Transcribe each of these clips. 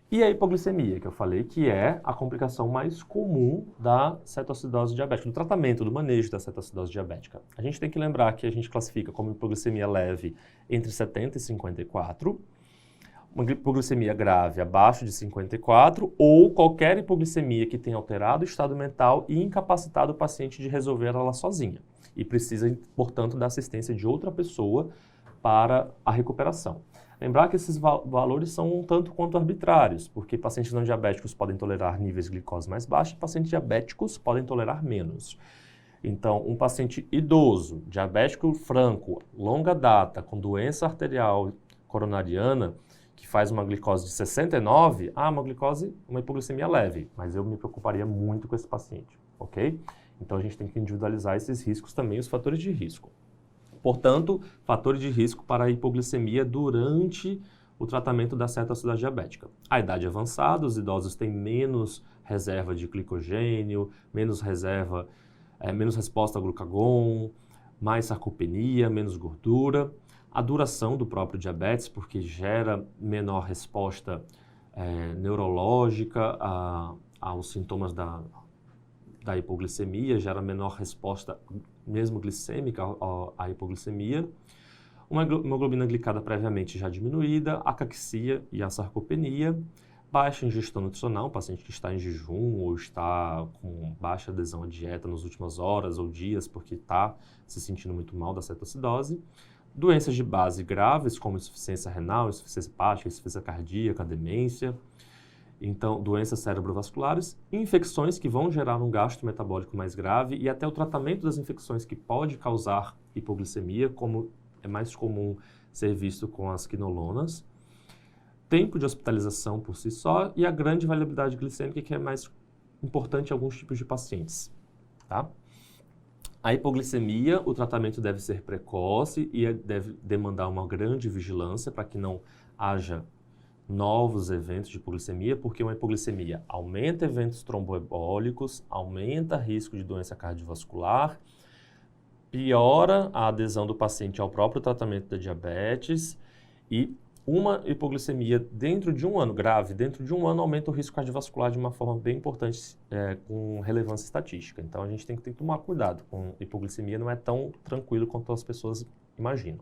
E a hipoglicemia, que eu falei que é a complicação mais comum da cetoacidose diabética, do tratamento, do manejo da cetoacidose diabética. A gente tem que lembrar que a gente classifica como hipoglicemia leve entre 70 e 54, uma hipoglicemia grave abaixo de 54 ou qualquer hipoglicemia que tenha alterado o estado mental e incapacitado o paciente de resolver ela sozinha e precisa, portanto, da assistência de outra pessoa para a recuperação. Lembrar que esses valores são um tanto quanto arbitrários, porque pacientes não diabéticos podem tolerar níveis de glicose mais baixos e pacientes diabéticos podem tolerar menos. Então, um paciente idoso, diabético franco, longa data, com doença arterial coronariana, que faz uma glicose de 69, uma hipoglicemia leve, mas eu me preocuparia muito com esse paciente, ok? Então, a gente tem que individualizar esses riscos também, os fatores de risco. Portanto, fatores de risco para a hipoglicemia durante o tratamento da cetoacidose diabética. A idade avançada, os idosos têm menos reserva de glicogênio, menos resposta a glucagon, mais sarcopenia, menos gordura. A duração do próprio diabetes, porque gera menor resposta neurológica aos sintomas da hipoglicemia, gera menor resposta mesmo glicêmica à hipoglicemia, uma hemoglobina glicada previamente já diminuída, a caquexia e a sarcopenia, baixa ingestão nutricional, um paciente que está em jejum ou está com baixa adesão à dieta nas últimas horas ou dias porque está se sentindo muito mal da cetoacidose, doenças de base graves como insuficiência renal, insuficiência hepática, insuficiência cardíaca, demência, então, doenças cerebrovasculares, infecções que vão gerar um gasto metabólico mais grave e até o tratamento das infecções que pode causar hipoglicemia, como é mais comum ser visto com as quinolonas, tempo de hospitalização por si só e a grande variabilidade glicêmica, que é mais importante em alguns tipos de pacientes, tá? A hipoglicemia, o tratamento deve ser precoce e deve demandar uma grande vigilância para que não haja novos eventos de hipoglicemia, porque uma hipoglicemia aumenta eventos tromboembólicos, aumenta risco de doença cardiovascular, piora a adesão do paciente ao próprio tratamento da diabetes e uma hipoglicemia dentro de um ano, grave, dentro de um ano aumenta o risco cardiovascular de uma forma bem importante, com relevância estatística. Então a gente tem que tomar cuidado com hipoglicemia, não é tão tranquilo quanto as pessoas imaginam.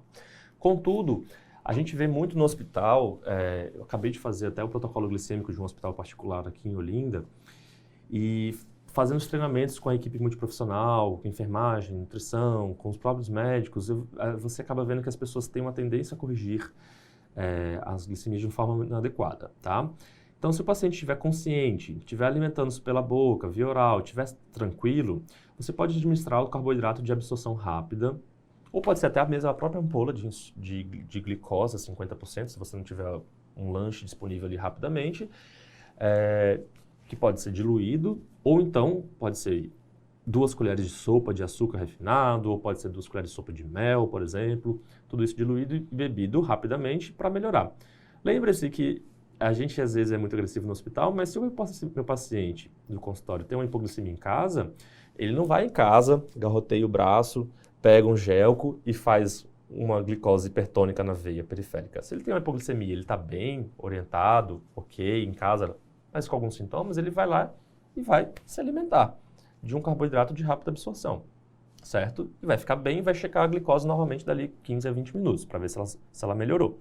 Contudo, a gente vê muito no hospital, eu acabei de fazer até o protocolo glicêmico de um hospital particular aqui em Olinda, e fazendo os treinamentos com a equipe multiprofissional, com enfermagem, nutrição, com os próprios médicos, você acaba vendo que as pessoas têm uma tendência a corrigir as glicemias de forma inadequada, tá? Então, se o paciente estiver consciente, estiver alimentando-se pela boca, via oral, estiver tranquilo, você pode administrar o carboidrato de absorção rápida, ou pode ser até mesmo a própria ampola de glicose, 50%, se você não tiver um lanche disponível ali rapidamente, que pode ser diluído, ou então pode ser 2 colheres de sopa de açúcar refinado, ou pode ser 2 colheres de sopa de mel, por exemplo, tudo isso diluído e bebido rapidamente para melhorar. Lembre-se que a gente às vezes é muito agressivo no hospital, mas se o meu paciente do consultório tem uma hipoglicemia em casa, ele não vai em casa, garroteia o braço, pega um gelco e faz uma glicose hipertônica na veia periférica. Se ele tem uma hipoglicemia, ele está bem orientado, ok, em casa, mas com alguns sintomas, ele vai lá e vai se alimentar de um carboidrato de rápida absorção, certo? E vai ficar bem e vai checar a glicose novamente dali 15 a 20 minutos, para ver se ela melhorou.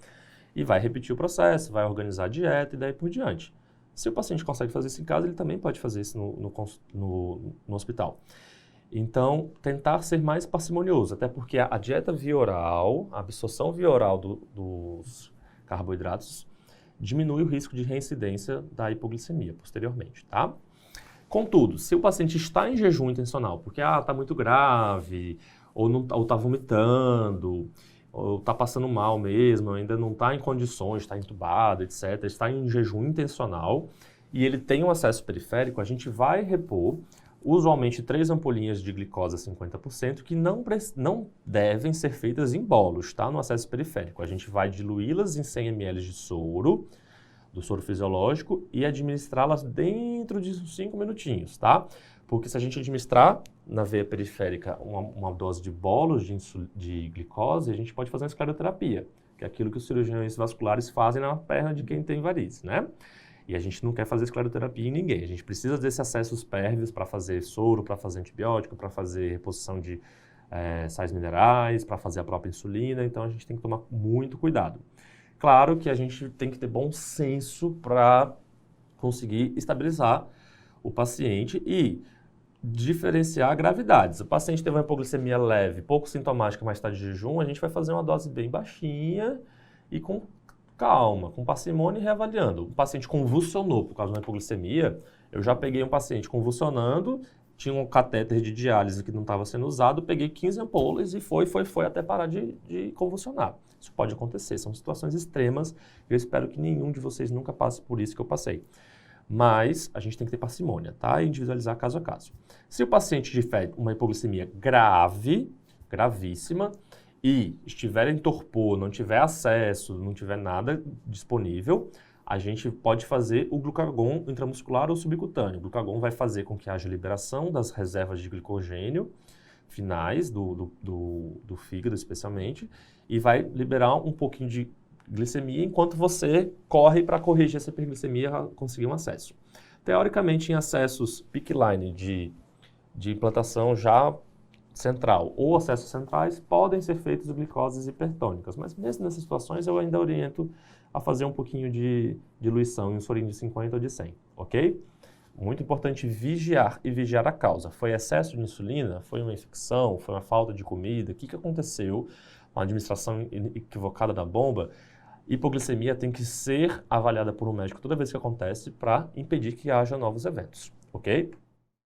E vai repetir o processo, vai organizar a dieta e daí por diante. Se o paciente consegue fazer isso em casa, ele também pode fazer isso no hospital. Então, tentar ser mais parcimonioso, até porque a dieta via oral, a absorção via oral dos carboidratos, diminui o risco de reincidência da hipoglicemia posteriormente, tá? Contudo, se o paciente está em jejum intencional, porque está muito grave, ou está vomitando, ou está passando mal mesmo, ainda não está em condições, está entubado, etc., está em jejum intencional, e ele tem um acesso periférico, a gente vai repor usualmente 3 ampolinhas de glicose a 50%, que não devem ser feitas em bolos, tá? No acesso periférico. A gente vai diluí-las em 100 ml de soro, do soro fisiológico, e administrá-las dentro de 5 minutinhos, tá? Porque se a gente administrar na veia periférica uma dose de bolos de glicose, a gente pode fazer uma escleroterapia, que é aquilo que os cirurgiões vasculares fazem na perna de quem tem varizes, né? E a gente não quer fazer escleroterapia em ninguém. A gente precisa desses acessos pérvios para fazer soro, para fazer antibiótico, para fazer reposição de sais minerais, para fazer a própria insulina. Então, a gente tem que tomar muito cuidado. Claro que a gente tem que ter bom senso para conseguir estabilizar o paciente e diferenciar gravidades. O paciente teve uma hipoglicemia leve, pouco sintomática, mas está de jejum, a gente vai fazer uma dose bem baixinha e com calma, com parcimônia e reavaliando. O paciente convulsionou por causa de uma hipoglicemia, eu já peguei um paciente convulsionando, tinha um catéter de diálise que não estava sendo usado, peguei 15 ampolas e foi até parar de convulsionar. Isso pode acontecer, são situações extremas, eu espero que nenhum de vocês nunca passe por isso que eu passei. Mas a gente tem que ter parcimônia, tá? E individualizar caso a caso. Se o paciente tiver uma hipoglicemia grave, gravíssima, e estiver em torpor, não tiver acesso, não tiver nada disponível, a gente pode fazer o glucagon intramuscular ou subcutâneo. O glucagon vai fazer com que haja liberação das reservas de glicogênio finais do fígado, especialmente, e vai liberar um pouquinho de glicemia enquanto você corre para corrigir essa hiperglicemia e conseguir um acesso. Teoricamente, em acessos pickline de implantação já central ou acessos centrais, podem ser feitos glicoses hipertônicas, mas mesmo nessas situações eu ainda oriento a fazer um pouquinho de diluição em insulina de 50 ou de 100, ok? Muito importante vigiar e vigiar a causa. Foi excesso de insulina? Foi uma infecção? Foi uma falta de comida? O que aconteceu? Uma administração equivocada da bomba? Hipoglicemia tem que ser avaliada por um médico toda vez que acontece para impedir que haja novos eventos, ok?